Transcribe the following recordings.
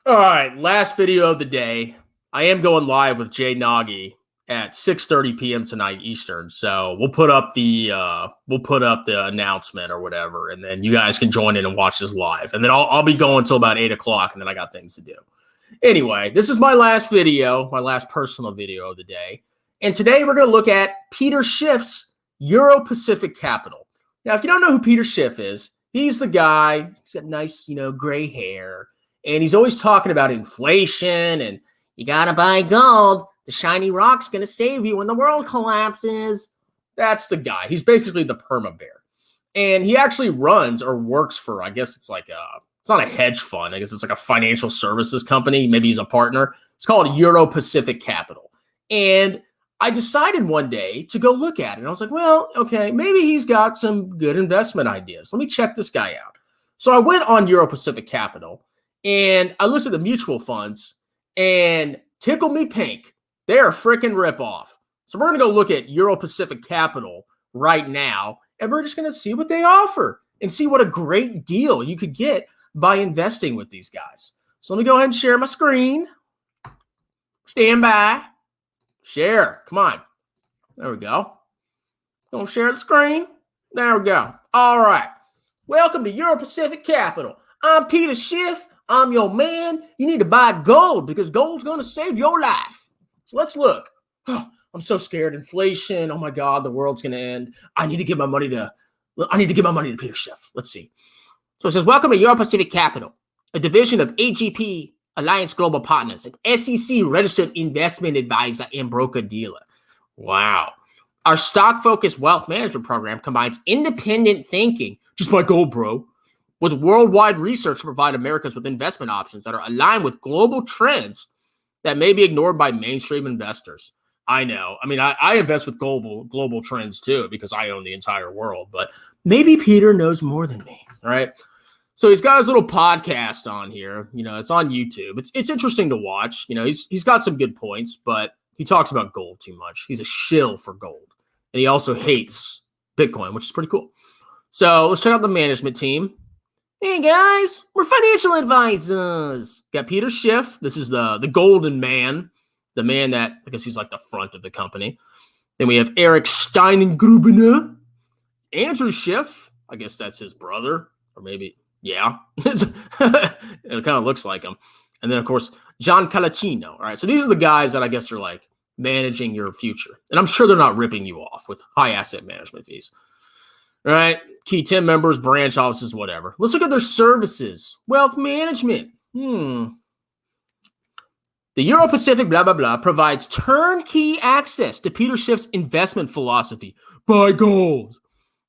All right, last video of the day. I am going live with Jay Nagy at 6:30 p.m. tonight Eastern. So we'll put up the announcement or whatever, and then you guys can join in and watch this live. And then I'll be going until about 8 o'clock, and then I got things to do. Anyway, this is my last video, my last personal video of the day. And today we're going to look at Peter Schiff's Euro Pacific Capital. Now, if you don't know who Peter Schiff is, he's the guy. He's got nice, gray hair. And he's always talking about inflation and you got to buy gold. The shiny rock's going to save you when the world collapses. That's the guy. He's basically the perma bear. And he actually runs or works for, I guess it's like it's not a hedge fund. I guess it's like a financial services company. Maybe he's a partner. It's called Euro Pacific Capital. And I decided one day to go look at it. And I was like, well, okay, maybe he's got some good investment ideas. Let me check this guy out. So I went on Euro Pacific Capital. And I looked at the mutual funds and tickle me pink. They're a freaking ripoff. So we're going to go look at Euro Pacific Capital right now. And we're just going to see what they offer and see what a great deal you could get by investing with these guys. So let me go ahead and share my screen. Stand by. Share. Come on. There we go. Don't share the screen. There we go. All right. Welcome to Euro Pacific Capital. I'm Peter Schiff. I'm your man. You need to buy gold because gold's going to save your life. So let's look. Oh, I'm so scared. Inflation. Oh my God, the world's going to end. I need to give my money to Peter Schiff. Let's see. So it says, welcome to Euro Pacific Capital, a division of AGP Alliance Global Partners, an SEC registered investment advisor and broker dealer. Wow. Our stock-focused wealth management program combines independent thinking, just buy gold, bro, with worldwide research to provide Americans with investment options that are aligned with global trends that may be ignored by mainstream investors. I know. I mean, I invest with global trends too because I own the entire world, but maybe Peter knows more than me, all right? So he's got his little podcast on here. It's on YouTube. It's interesting to watch. He's got some good points, but he talks about gold too much. He's a shill for gold. And he also hates Bitcoin, which is pretty cool. So let's check out the management team. Hey guys, we're financial advisors. Got Peter Schiff. This is the golden man, the man that I guess he's like the front of the company. Then we have Eric Steingrubener, Andrew Schiff. I guess that's his brother, or maybe yeah. It kind of looks like him. And then of course John Calacino. All right, so these are the guys that I guess are like managing your future, and I'm sure they're not ripping you off with high asset management fees. All right, key 10 members, branch offices, whatever. Let's look at their services. Wealth management. The Euro Pacific, blah, blah, blah, provides turnkey access to Peter Schiff's investment philosophy. Buy gold.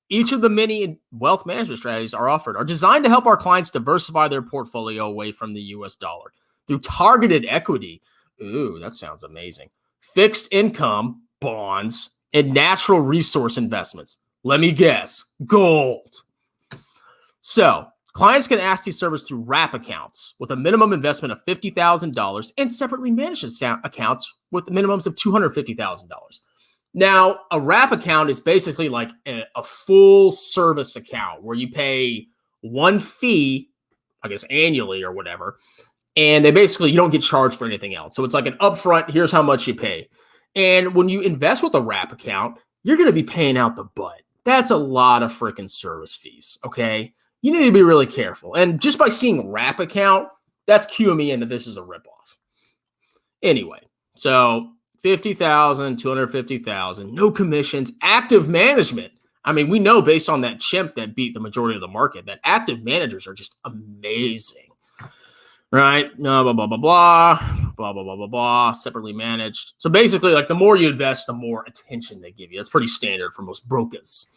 Each of the many wealth management strategies are designed to help our clients diversify their portfolio away from the US dollar through targeted equity. Ooh, that sounds amazing. Fixed income, bonds, and natural resource investments. Let me guess, gold. So clients can access these services through wrap accounts with a minimum investment of $50,000 and separately managed accounts with minimums of $250,000. Now, a wrap account is basically like a full service account where you pay one fee, I guess annually or whatever, and you don't get charged for anything else. So it's like an upfront, here's how much you pay. And when you invest with a wrap account, you're going to be paying out the butt. That's a lot of freaking service fees, okay? You need to be really careful. And just by seeing wrap account, that's cueing me into this is a ripoff. Anyway, so $50,000, $250,000, no commissions, active management. I mean, we know based on that chimp that beat the majority of the market that active managers are just amazing, right? Blah, blah, blah, blah, blah, blah, blah, blah, blah, blah, separately managed. So basically, like the more you invest, the more attention they give you. That's pretty standard for most brokers.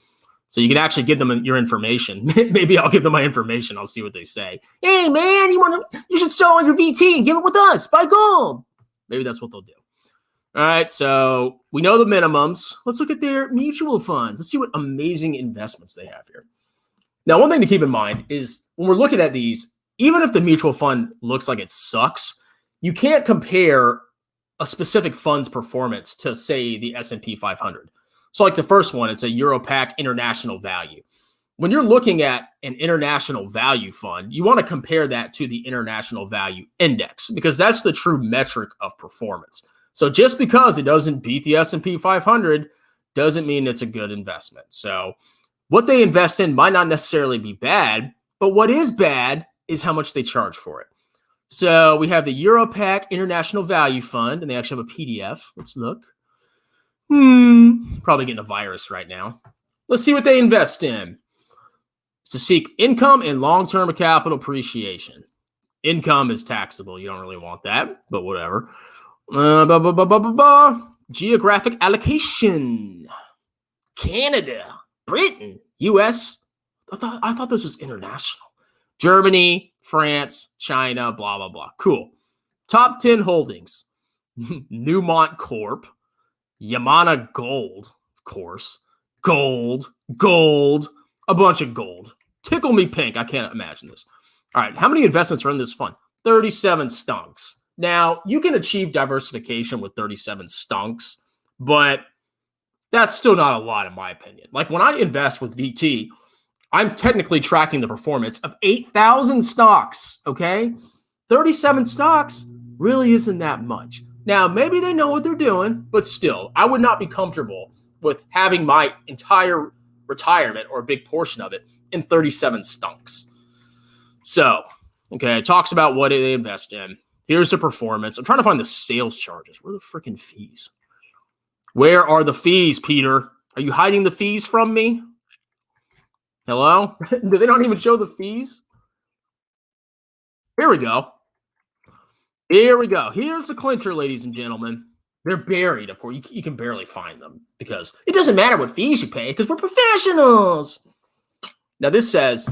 So you can actually give them your information. Maybe I'll give them my information. I'll see what they say. Hey, man, you should sell on your VT and give it with us. Buy gold. Maybe that's what they'll do. All right, so we know the minimums. Let's look at their mutual funds. Let's see what amazing investments they have here. Now, one thing to keep in mind is when we're looking at these, even if the mutual fund looks like it sucks, you can't compare a specific fund's performance to, say, the S&P 500. So like the first one, it's a Europac International Value. when you're looking at an international value fund, you want to compare that to the international value index because that's the true metric of performance. So just because it doesn't beat the S&P 500 doesn't mean it's a good investment. So what they invest in might not necessarily be bad, but what is bad is how much they charge for it. So we have the EuroPac International Value Fund, and they actually have a PDF. Let's look. Probably getting a virus right now. Let's see what they invest in. It's to seek income and long-term capital appreciation. Income is taxable. You don't really want that, but whatever. Geographic allocation. Canada, Britain, U.S. I thought this was international. Germany, France, China, blah, blah, blah. Cool. Top 10 holdings. Newmont Corp. Yamana Gold, of course. Gold. A bunch of gold. Tickle me pink. I can't imagine this. All right. How many investments are in this fund? 37 stunks. Now, you can achieve diversification with 37 stunks, but that's still not a lot in my opinion. Like when I invest with VT, I'm technically tracking the performance of 8,000 stocks, okay? 37 stocks really isn't that much. Now, maybe they know what they're doing, but still, I would not be comfortable with having my entire retirement or a big portion of it in 37 stunks. So, okay, it talks about what they invest in. Here's the performance. I'm trying to find the sales charges. Where are the freaking fees? Where are the fees, Peter? Are you hiding the fees from me? Hello? Do they not even show the fees? Here we go. Here's the clincher, ladies and gentlemen. They're buried, of course. You can barely find them because it doesn't matter what fees you pay because we're professionals. Now, this says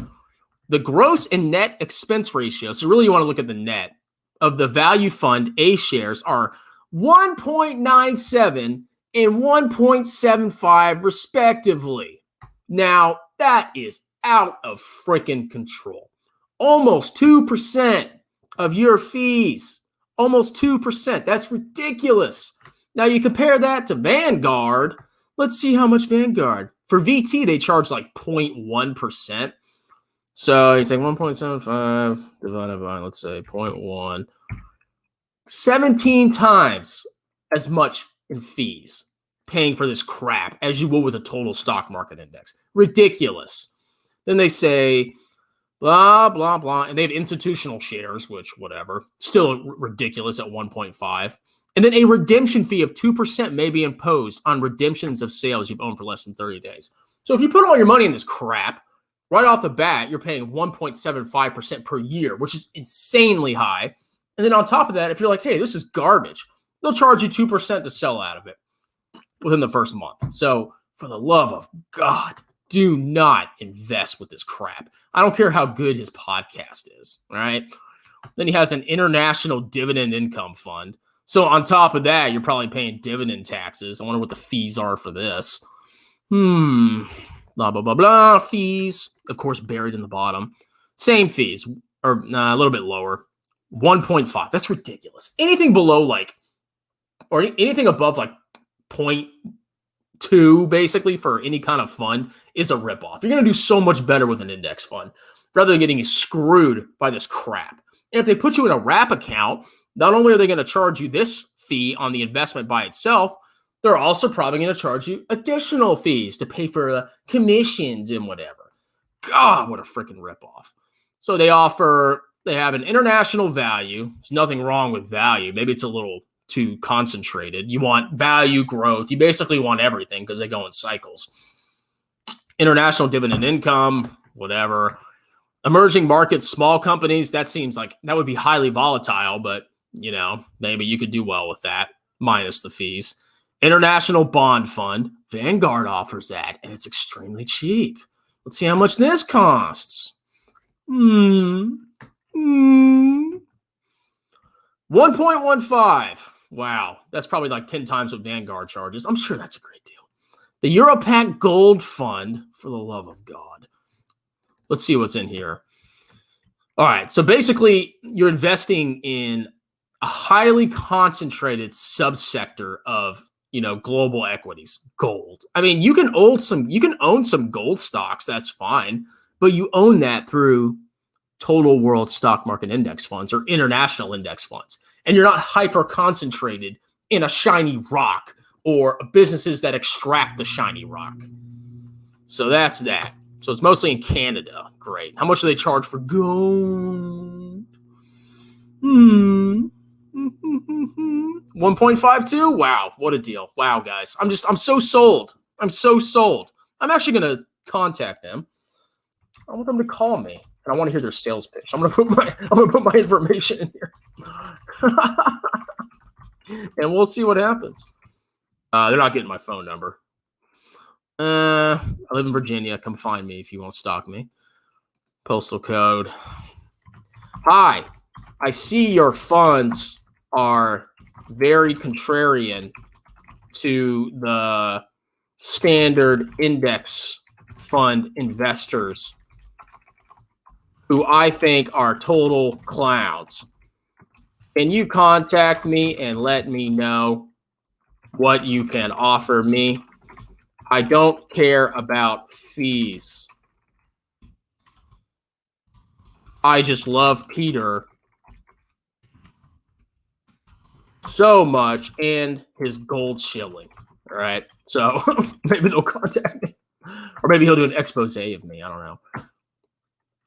the gross and net expense ratio. So really you want to look at the net of the value fund A shares are 1.97 and 1.75 respectively. Now, that is out of freaking control. Almost 2% of your fees. Almost 2%. That's ridiculous. Now, you compare that to Vanguard. Let's see how much Vanguard. For VT, they charge like 0.1%. So you think 1.75 divided by, let's say, 0.1. 17 times as much in fees paying for this crap as you will with a total stock market index. Ridiculous. Then they say, blah, blah, blah. And they have institutional shares, which whatever. Still ridiculous at 1.5. And then a redemption fee of 2% may be imposed on redemptions of sales you've owned for less than 30 days. So if you put all your money in this crap, right off the bat, you're paying 1.75% per year, which is insanely high. And then on top of that, if you're like, hey, this is garbage, they'll charge you 2% to sell out of it within the first month. So for the love of God, do not invest with this crap. I don't care how good his podcast is, all right? Then he has an international dividend income fund. So on top of that, you're probably paying dividend taxes. I wonder what the fees are for this. Blah, blah, blah, blah. Fees, of course, buried in the bottom. Same fees, or a little bit lower. 1.5. That's ridiculous. Anything below like, or anything above like 0.2 basically for any kind of fund is a ripoff. You're going to do so much better with an index fund rather than getting screwed by this crap. And if they put you in a wrap account, not only are they going to charge you this fee on the investment by itself, they're also probably going to charge you additional fees to pay for the commissions and whatever. God, what a freaking ripoff. So they have an international value. There's nothing wrong with value. Maybe it's a little too concentrated. You want value growth. You basically want everything because they go in cycles. International dividend income, whatever. Emerging markets, small companies, that seems like that would be highly volatile, but you know, maybe you could do well with that minus the fees. International bond fund. Vanguard offers that, and it's extremely cheap. Let's see how much this costs. 1.15. Wow. That's probably like 10 times what Vanguard charges. I'm sure that's a great deal. The EuroPac Gold Fund, for the love of God. Let's see what's in here. All right. So basically, you're investing in a highly concentrated subsector of global equities, gold. I mean, you can own some gold stocks. That's fine, but you own that through total world stock market index funds or international index funds, and you're not hyper concentrated in a shiny rock or businesses that extract the shiny rock. So that's that. So it's mostly in Canada. Great. How much do they charge for gold? 1.52. Wow, what a deal. Wow, guys. I'm so sold. I'm so sold. I'm actually going to contact them. I want them to call me, and I want to hear their sales pitch. I'm going to put my information in here. And we'll see what happens. They're not getting my phone number. I live in Virginia. Come find me if you want to stalk me. Postal code. Hi. I see your funds are very contrarian to the standard index fund investors, who I think are total clowns. Can you contact me and let me know what you can offer me? I don't care about fees. I just love Peter so much and his gold shilling. All right. So maybe they'll contact me. Or maybe he'll do an expose of me. I don't know.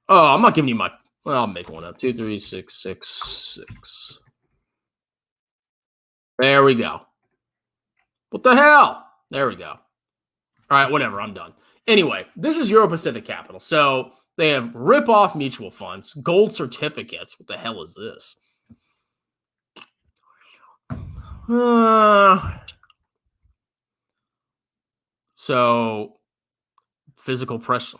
Oh, I'm not giving you my. Well, I'll make one up. 23666. There we go. What the hell? There we go. All right, whatever. I'm done. Anyway, this is Euro Pacific Capital. So they have rip-off mutual funds, gold certificates. What the hell is this? So physical press.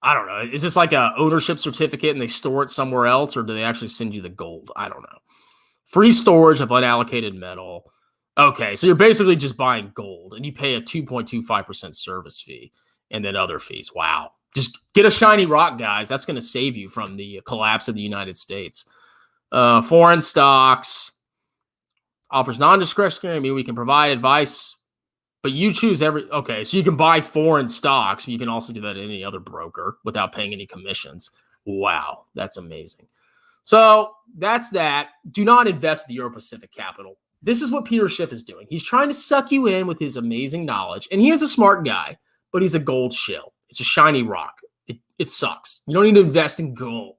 I don't know. Is this like a ownership certificate and they store it somewhere else, or do they actually send you the gold? I don't know. Free storage of unallocated metal. Okay, so you're basically just buying gold, and you pay a 2.25% service fee and then other fees. Wow. Just get a shiny rock, guys. That's going to save you from the collapse of the United States. Foreign stocks. Offers non-discretionary. I mean, we can provide advice, but you choose okay, so you can buy foreign stocks, but you can also do that at any other broker without paying any commissions. Wow, that's amazing. So that's that. Do not invest in the Euro Pacific Capital. This is what Peter Schiff is doing. He's trying to suck you in with his amazing knowledge, and he is a smart guy, but he's a gold shill. It's a shiny rock. It sucks. You don't need to invest in gold.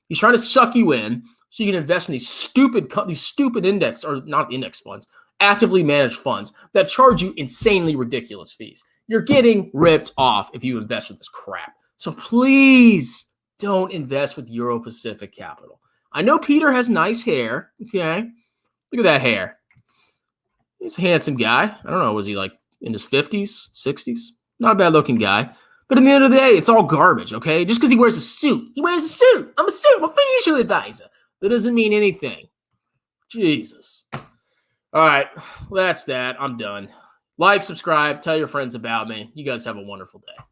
He's trying to suck you in so you can invest in these stupid index, or not index funds, actively managed funds that charge you insanely ridiculous fees. You're getting ripped off if you invest with this crap. So please don't invest with Euro Pacific Capital. I know Peter has nice hair. Okay. Look at that hair. He's a handsome guy. I don't know. Was he like in his 50s, 60s? Not a bad looking guy. But at the end of the day, it's all garbage, okay? Just because he wears a suit. He wears a suit. I'm a suit. I'm a financial advisor. That doesn't mean anything. Jesus. All right. Well, that's that. I'm done. Like, subscribe, tell your friends about me. You guys have a wonderful day.